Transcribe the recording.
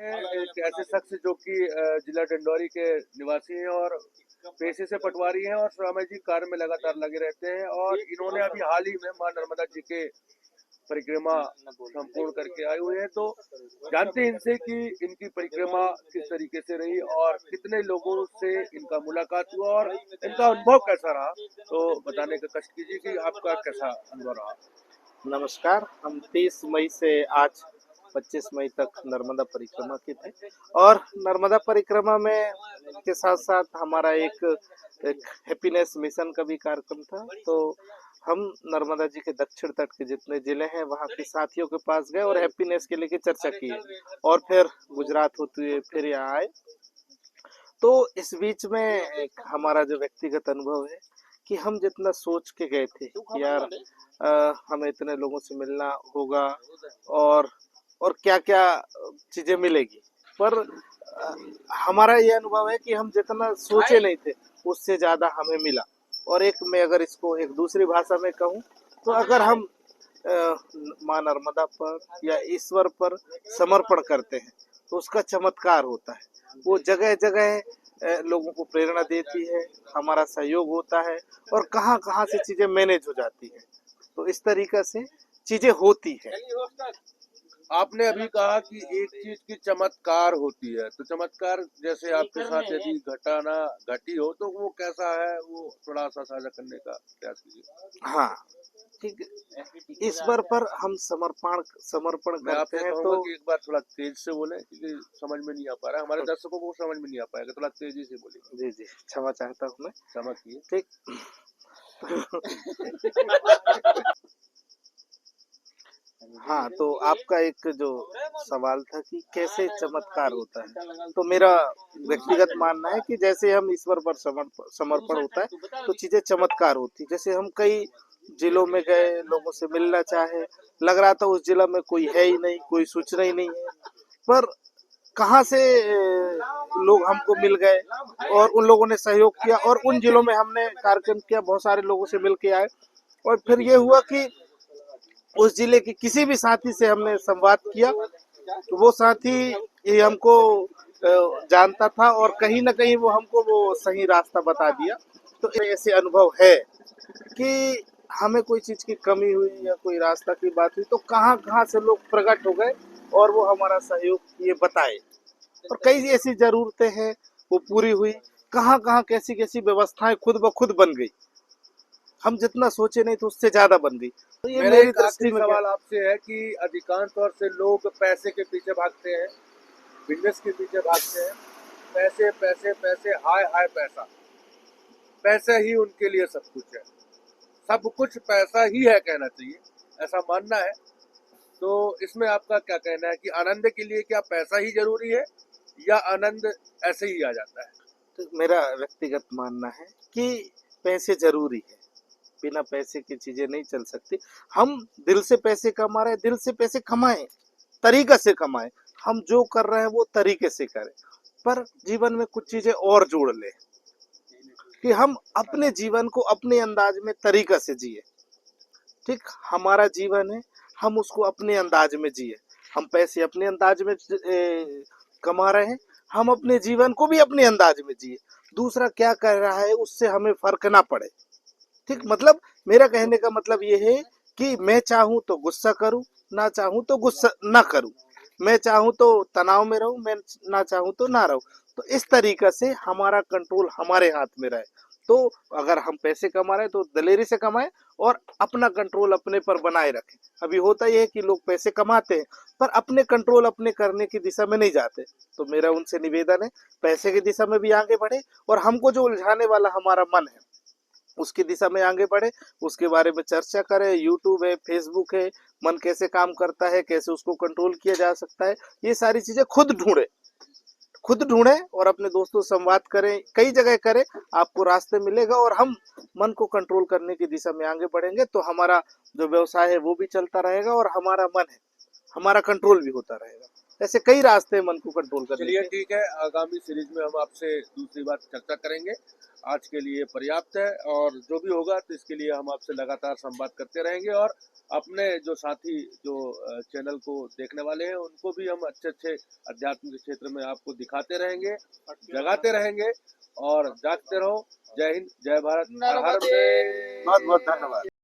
एक ऐसे शख्स जो कि जिला डिंडौरी के निवासी हैं और पेशे से पटवारी हैं और सामाजिक कार्य में लगातार लगे रहते हैं और इन्होंने अभी हाल ही में मां नर्मदा जी के परिक्रमा संपूर्ण करके आए हुए हैं। तो जानते हैं इनसे कि इनकी परिक्रमा किस तरीके से रही और कितने लोगों से इनका मुलाकात हुआ और इनका अनुभव कैसा रहा। तो बताने का कष्ट कीजिए कि आपका कैसा अनुभव रहा। नमस्कार। हम 30 मई से आज 25 मई तक नर्मदा परिक्रमा की थे और नर्मदा परिक्रमा में के साथ साथ हमारा एक हैप्पीनेस मिशन का भी कार्यक्रम था। तो हम नर्मदा जी के दक्षिण तट के जितने जिले हैं वहाँ के साथियों के पास गए और हैप्पीनेस के लेके चर्चा की है और फिर गुजरात होते हुए फिर यहाँ आए। तो इस बीच में एक हमारा जो व्यक्तिगत अनुभव है कि हम जितना सोच के गए थे कि यार हमें इतने लोगों से मिलना होगा और क्या-क्या चीजें मिलेगी, पर हमारा ये अनुभव है कि हम जितना सोचे नहीं थे उससे ज्यादा हमें मिला। और एक मैं अगर इसको एक दूसरी भाषा में कहूँ तो अगर हम माँ नर्मदा पर या ईश्वर पर समर्पण करते हैं तो उसका चमत्कार होता है। वो जगह जगह लोगों को प्रेरणा देती है, हमारा सहयोग होता है और कहाँ कहाँ से चीजें मैनेज हो जाती है। तो इस तरीके से चीजें होती है। आपने अभी कहा कि एक चीज की चमत्कार होती है, तो चमत्कार जैसे आपके साथ यदि घटाना घटी हो तो वो कैसा है, वो थोड़ा सा साझा करने का प्रयास कीजिए। हाँ, ठीक। ईश्वर पर हम समर्पण समर्पण मैं करते आपसे हैं कहूंगा तो कि एक बार थोड़ा तेज से बोले क्योंकि समझ में नहीं आ पा रहा है, हमारे दर्शकों को समझ में नहीं आ पाएगा, थोड़ा तेजी से बोलिए। जी जी क्षमा चाहता हूँ मैं। क्षमा किए। ठीक। हाँ, तो आपका एक जो सवाल था कि कैसे चमत्कार होता है, तो मेरा व्यक्तिगत मानना है कि जैसे हम ईश्वर पर समर्पण होता है तो चीजें चमत्कार होती। जैसे हम कई जिलों में गए, लोगों से मिलना चाहे, लग रहा था उस जिला में कोई है ही नहीं, कोई सूचना ही नहीं है, पर कहाँ से लोग हमको मिल गए और उन लोगों ने सहयोग किया और उन जिलों में हमने कार्यक्रम किया, बहुत सारे लोगों से मिल के आए। और फिर ये हुआ कि उस जिले के किसी भी साथी से हमने संवाद किया तो वो साथी ये हमको जानता था और कहीं ना कहीं वो हमको वो सही रास्ता बता दिया। तो ऐसे अनुभव है कि हमें कोई चीज की कमी हुई या कोई रास्ता की बात हुई तो कहाँ कहाँ से लोग प्रकट हो गए और वो हमारा सहयोग ये बताए। और कई ऐसी जरूरतें हैं वो पूरी हुई, कहाँ कहाँ कैसी कैसी व्यवस्थाएं खुद ब खुद बन गई, हम जितना सोचे नहीं तो उससे ज्यादा बन गई। तो ये मेरा मेरी एक दृष्टि आखिरी में क्या। सवाल आपसे है कि अधिकांश तौर से लोग पैसे के पीछे भागते हैं, बिजनेस के पीछे भागते हैं। पैसे पैसे पैसे, हाय हाय पैसा, पैसा ही उनके लिए सब कुछ है, सब कुछ पैसा ही है कहना चाहिए, ऐसा मानना है। तो इसमें आपका क्या कहना है कि आनंद के लिए क्या पैसा ही जरूरी है या आनंद ऐसे ही आ जाता है? तो मेरा व्यक्तिगत मानना है कि पैसे जरूरी है, बिना पैसे की चीजें नहीं चल सकती। हम दिल से पैसे कमा रहे हैं, दिल से पैसे कमाएं, तरीका से कमाएं। हम जो कर रहे हैं वो तरीके से करें, पर जीवन में कुछ चीजें और जोड़ लें कि हम अपने जीवन को अपने अंदाज में तरीका से जिए। ठीक, हमारा जीवन है, हम उसको अपने अंदाज में जिए। हम पैसे अपने अंदाज में कमा रहे हैं, हम अपने जीवन को भी अपने अंदाज में जिए। दूसरा क्या कर रहा है उससे हमें फर्क ना पड़े। ठीक, मतलब मेरा कहने का मतलब ये है कि मैं चाहूं तो गुस्सा करूं, ना चाहूं तो गुस्सा ना करूं, मैं चाहूं तो तनाव में रहूं, मैं ना चाहूं तो ना रहूं। तो इस तरीके से हमारा कंट्रोल हमारे हाथ में रहे। तो अगर हम पैसे कमा रहे हैं तो दलेरी से कमाएं और अपना कंट्रोल अपने पर बनाए रखें। अभी होता यह है कि लोग पैसे कमाते हैं पर अपने कंट्रोल अपने करने की दिशा में नहीं जाते। तो मेरा उनसे निवेदन है पैसे की दिशा में भी आगे बढ़े और हमको जो उलझाने वाला हमारा मन है उसकी दिशा में आगे बढ़े, उसके बारे में चर्चा करें। यूट्यूब है, फेसबुक है, मन कैसे काम करता है, कैसे उसको कंट्रोल किया जा सकता है, ये सारी चीजें खुद ढूंढे और अपने दोस्तों से संवाद करें, कई जगह करें, आपको रास्ते मिलेगा और हम मन को कंट्रोल करने की दिशा में आगे बढ़ेंगे तो हमारा जो व्यवसाय है वो भी चलता रहेगा और हमारा मन है, हमारा कंट्रोल भी होता रहेगा। ऐसे कई रास्ते हैं मन को कंट्रोल करने चलिए के। ठीक है, आगामी सीरीज में हम आपसे दूसरी बार चर्चा करेंगे। आज के लिए पर्याप्त है, और जो भी होगा तो इसके लिए हम आपसे लगातार संवाद करते रहेंगे, और अपने जो साथी जो चैनल को देखने वाले हैं उनको भी हम अच्छे अध्यात्म के क्षेत्र में आपको दिखाते रहेंगे, जगाते रहेंगे, और जागते रहो। जय हिंद, जय भारत, हर हर बहुत बहुत धन्यवाद।